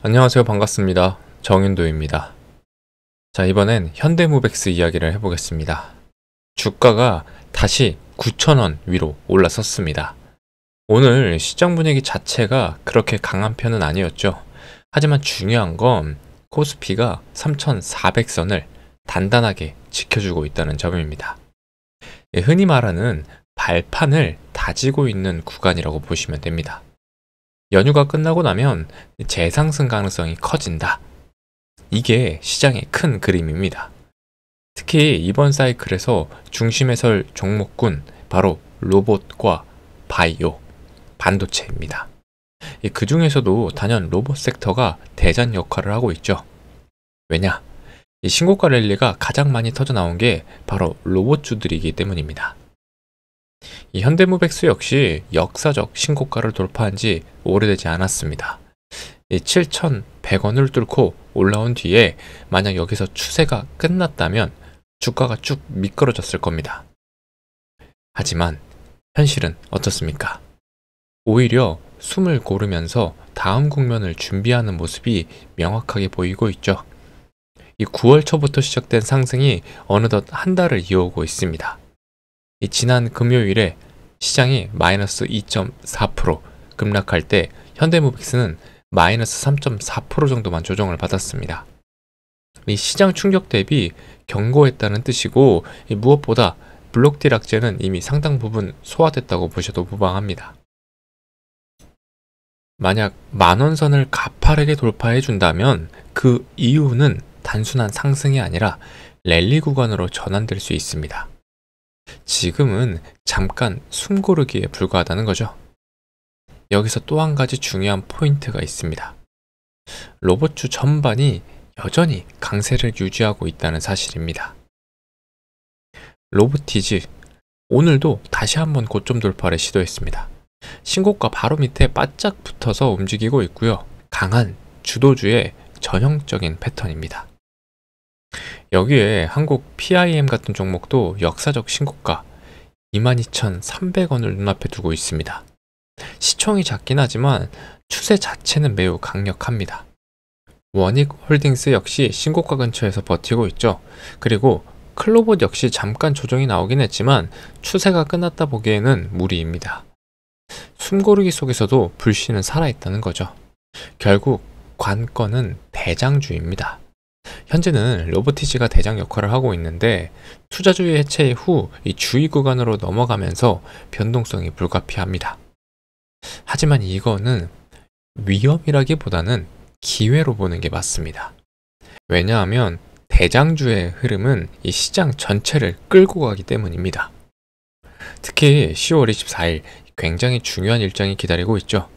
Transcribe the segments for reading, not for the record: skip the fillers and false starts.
안녕하세요. 반갑습니다. 정윤도입니다. 자, 이번엔 현대모백스 이야기를 해보겠습니다. 주가가 다시 9,000원 위로 올라섰습니다. 오늘 시장 분위기 자체가 그렇게 강한 편은 아니었죠. 하지만 중요한 건 코스피가 3,400선을 단단하게 지켜주고 있다는 점입니다. 흔히 말하는 발판을 다지고 있는 구간이라고 보시면 됩니다. 연휴가 끝나고 나면 재상승 가능성이 커진다. 이게 시장의 큰 그림입니다. 특히 이번 사이클에서 중심에 설 종목군 바로 로봇과 바이오, 반도체입니다. 그 중에서도 단연 로봇 섹터가 대장 역할을 하고 있죠. 왜냐? 이 신고가 랠리가 가장 많이 터져 나온 게 바로 로봇주들이기 때문입니다. 이 현대모백스 역시 역사적 신고가를 돌파한 지 오래되지 않았습니다. 7,100원을 뚫고 올라온 뒤에 만약 여기서 추세가 끝났다면 주가가 쭉 미끄러졌을 겁니다. 하지만 현실은 어떻습니까? 오히려 숨을 고르면서 다음 국면을 준비하는 모습이 명확하게 보이고 있죠. 이 9월 초부터 시작된 상승이 어느덧 한 달을 이어오고 있습니다. 지난 금요일에 시장이 마이너스 2.4% 급락할 때 현대모백스는 마이너스 3.4% 정도만 조정을 받았습니다. 이 시장 충격 대비 견고했다는 뜻이고 무엇보다 블록딜 악재는 이미 상당 부분 소화됐다고 보셔도 무방합니다. 만약 만원선을 가파르게 돌파해 준다면 그 이유는 단순한 상승이 아니라 랠리 구간으로 전환될 수 있습니다. 지금은 잠깐 숨고르기에 불과하다는 거죠. 여기서 또 한 가지 중요한 포인트가 있습니다. 로봇주 전반이 여전히 강세를 유지하고 있다는 사실입니다. 로보티즈, 오늘도 다시 한번 고점 돌파를 시도했습니다. 신고가 바로 밑에 바짝 붙어서 움직이고 있고요. 강한 주도주의 전형적인 패턴입니다. 여기에 한국 PIM 같은 종목도 역사적 신고가 22,300원을 눈앞에 두고 있습니다. 시총이 작긴 하지만 추세 자체는 매우 강력합니다. 원익홀딩스 역시 신고가 근처에서 버티고 있죠. 그리고 클로봇 역시 잠깐 조정이 나오긴 했지만 추세가 끝났다 보기에는 무리입니다. 숨고르기 속에서도 불씨는 살아있다는 거죠. 결국 관건은 대장주입니다. 현재는 로보티지가 대장 역할을 하고 있는데 투자주의 해체 후 이 주의 구간으로 넘어가면서 변동성이 불가피합니다. 하지만 이거는 위험이라기보다는 기회로 보는 게 맞습니다. 왜냐하면 대장주의 흐름은 이 시장 전체를 끌고 가기 때문입니다. 특히 10월 24일 굉장히 중요한 일정이 기다리고 있죠.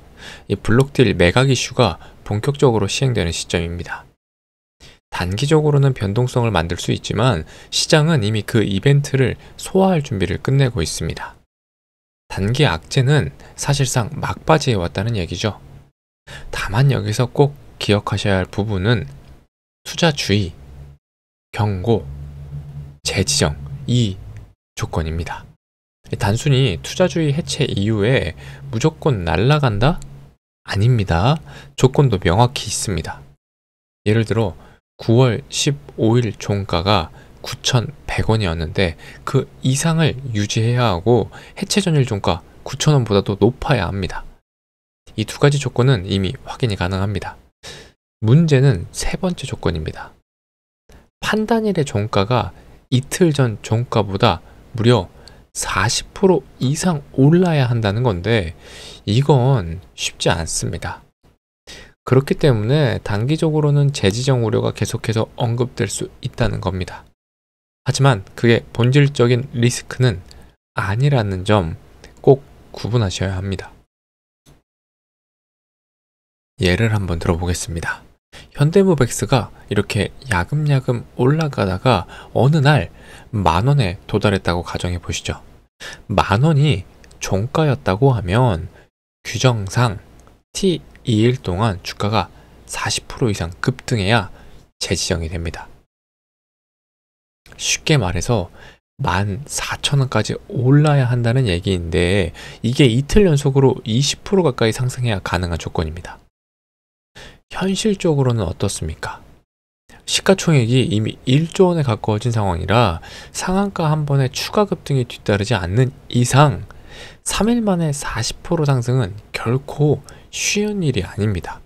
이 블록딜 매각 이슈가 본격적으로 시행되는 시점입니다. 단기적으로는 변동성을 만들 수 있지만 시장은 이미 그 이벤트를 소화할 준비를 끝내고 있습니다. 단기 악재는 사실상 막바지에 왔다는 얘기죠. 다만 여기서 꼭 기억하셔야 할 부분은 투자 주의, 경고, 재지정 이 조건입니다. 단순히 투자주의 해체 이후에 무조건 날아간다? 아닙니다. 조건도 명확히 있습니다. 예를 들어 9월 15일 종가가 9,100원이었는데 그 이상을 유지해야 하고 해체 전일 종가 9,000원보다도 높아야 합니다. 이 두 가지 조건은 이미 확인이 가능합니다. 문제는 세 번째 조건입니다. 판단일의 종가가 이틀 전 종가보다 무려 40% 이상 올라야 한다는 건데 이건 쉽지 않습니다. 그렇기 때문에 단기적으로는 재지정 우려가 계속해서 언급될 수 있다는 겁니다. 하지만 그게 본질적인 리스크는 아니라는 점 꼭 구분하셔야 합니다. 예를 한번 들어보겠습니다. 현대모백스가 이렇게 야금야금 올라가다가 어느 날 만원에 도달했다고 가정해 보시죠. 만원이 종가였다고 하면 규정상 T2일 동안 주가가 40% 이상 급등해야 재지정이 됩니다. 쉽게 말해서 14,000원까지 올라야 한다는 얘기인데 이게 이틀 연속으로 20% 가까이 상승해야 가능한 조건입니다. 현실적으로는 어떻습니까? 시가총액이 이미 1조 원에 가까워진 상황이라 상한가 한 번에 추가 급등이 뒤따르지 않는 이상 3일 만에 40% 상승은 결코 쉬운 일이 아닙니다.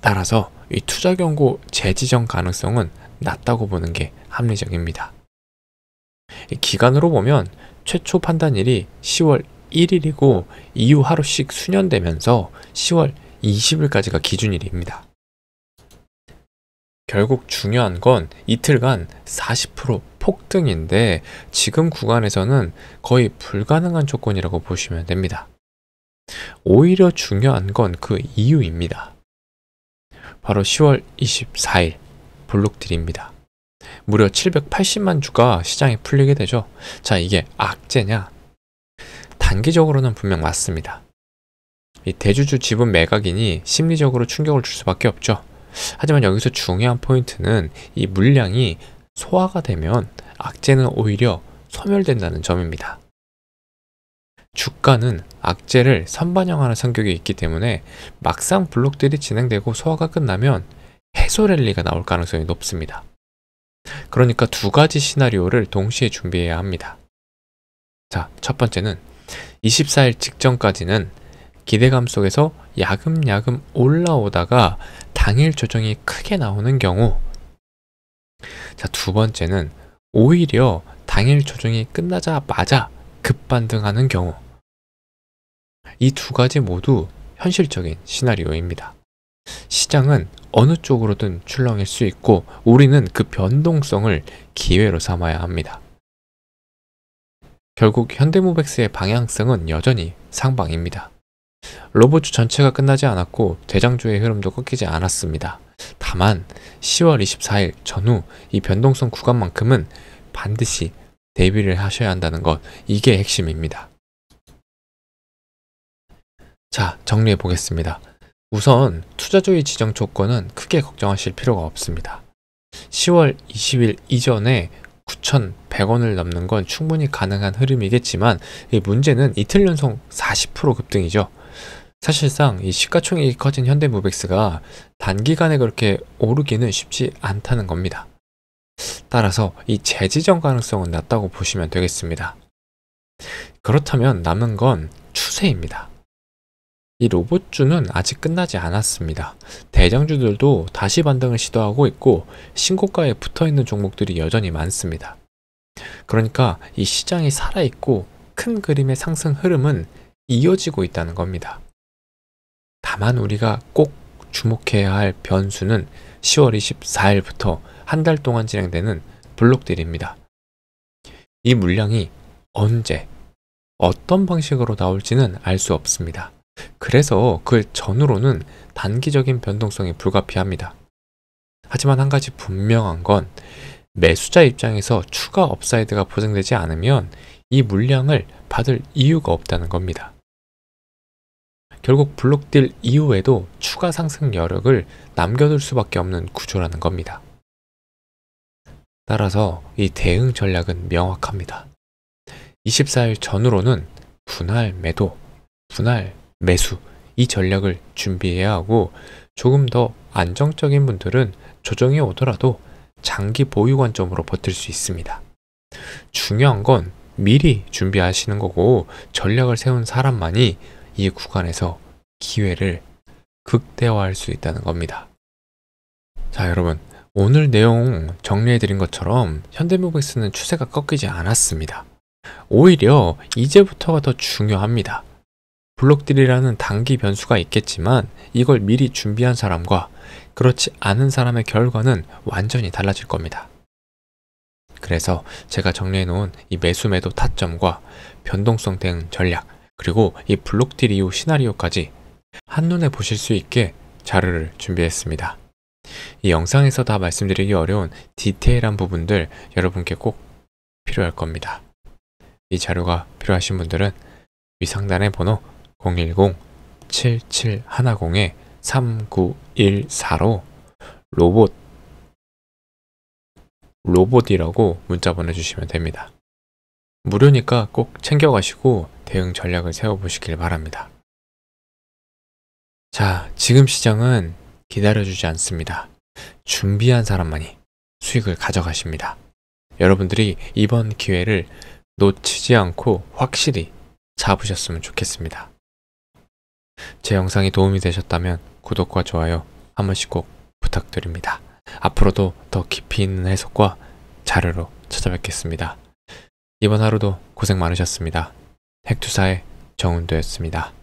따라서 이 투자 경고 재지정 가능성은 낮다고 보는 게 합리적입니다. 이 기간으로 보면 최초 판단일이 10월 1일이고 이후 하루씩 수년되면서 10월 20일까지가 기준일입니다. 결국 중요한 건 이틀간 40% 폭등인데 지금 구간에서는 거의 불가능한 조건이라고 보시면 됩니다. 오히려 중요한 건 그 이유입니다. 바로 10월 24일 블록딜입니다. 무려 780만 주가 시장에 풀리게 되죠. 자, 이게 악재냐? 단기적으로는 분명 맞습니다. 이 대주주 지분 매각인이 심리적으로 충격을 줄 수밖에 없죠. 하지만 여기서 중요한 포인트는 이 물량이 소화가 되면 악재는 오히려 소멸된다는 점입니다. 주가는 악재를 선반영하는 성격이 있기 때문에 막상 블록들이 진행되고 소화가 끝나면 해소 랠리가 나올 가능성이 높습니다. 그러니까 두 가지 시나리오를 동시에 준비해야 합니다. 자, 첫 번째는 24일 직전까지는 기대감 속에서 야금야금 올라오다가 당일 조정이 크게 나오는 경우, 자, 두 번째는 오히려 당일 조정이 끝나자마자 급반등하는 경우, 이 두 가지 모두 현실적인 시나리오입니다. 시장은 어느 쪽으로든 출렁일 수 있고 우리는 그 변동성을 기회로 삼아야 합니다. 결국 현대모백스의 방향성은 여전히 상방입니다. 로봇주 전체가 끝나지 않았고 대장주의 흐름도 꺾이지 않았습니다. 다만 10월 24일 전후 이 변동성 구간만큼은 반드시 대비를 하셔야 한다는 것, 이게 핵심입니다. 자, 정리해 보겠습니다. 우선 투자주의 지정 조건은 크게 걱정하실 필요가 없습니다. 10월 20일 이전에 9,100원을 넘는 건 충분히 가능한 흐름이겠지만 이 문제는 이틀 연속 40% 급등이죠. 사실상 이 시가총액이 커진 현대모백스가 단기간에 그렇게 오르기는 쉽지 않다는 겁니다. 따라서 이 재지정 가능성은 낮다고 보시면 되겠습니다. 그렇다면 남은 건 추세입니다. 이 로봇주는 아직 끝나지 않았습니다. 대장주들도 다시 반등을 시도하고 있고 신고가에 붙어있는 종목들이 여전히 많습니다. 그러니까 이 시장이 살아있고 큰 그림의 상승 흐름은 이어지고 있다는 겁니다. 다만 우리가 꼭 주목해야 할 변수는 10월 24일부터 한 달 동안 진행되는 블록딜입니다. 이 물량이 언제, 어떤 방식으로 나올지는 알 수 없습니다. 그래서 그 전후로는 단기적인 변동성이 불가피합니다. 하지만 한 가지 분명한 건 매수자 입장에서 추가 업사이드가 보장되지 않으면 이 물량을 받을 이유가 없다는 겁니다. 결국 블록딜 이후에도 추가 상승 여력을 남겨둘 수밖에 없는 구조라는 겁니다. 따라서 이 대응 전략은 명확합니다. 24일 전후로는 분할 매도, 분할 매수, 이 전략을 준비해야 하고 조금 더 안정적인 분들은 조정이 오더라도 장기 보유 관점으로 버틸 수 있습니다. 중요한 건 미리 준비하시는 거고 전략을 세운 사람만이 이 구간에서 기회를 극대화할 수 있다는 겁니다. 자, 여러분, 오늘 내용 정리해드린 것처럼 현대모백스는 추세가 꺾이지 않았습니다. 오히려 이제부터가 더 중요합니다. 블록딜이라는 단기 변수가 있겠지만 이걸 미리 준비한 사람과 그렇지 않은 사람의 결과는 완전히 달라질 겁니다. 그래서 제가 정리해 놓은 이 매수 매도 타점과 변동성 대응 전략, 그리고 이 블록딜 이후 시나리오까지 한눈에 보실 수 있게 자료를 준비했습니다. 이 영상에서 다 말씀드리기 어려운 디테일한 부분들 여러분께 꼭 필요할 겁니다. 이 자료가 필요하신 분들은 위 상단의 번호 010-7710-3914로 로봇이라고 문자 보내주시면 됩니다. 무료니까 꼭 챙겨가시고 대응 전략을 세워보시길 바랍니다. 자, 지금 시장은 기다려주지 않습니다. 준비한 사람만이 수익을 가져가십니다. 여러분들이 이번 기회를 놓치지 않고 확실히 잡으셨으면 좋겠습니다. 제 영상이 도움이 되셨다면 구독과 좋아요 한 번씩 꼭 부탁드립니다. 앞으로도 더 깊이 있는 해석과 자료로 찾아뵙겠습니다. 이번 하루도 고생 많으셨습니다. 핵투사의 정은도였습니다.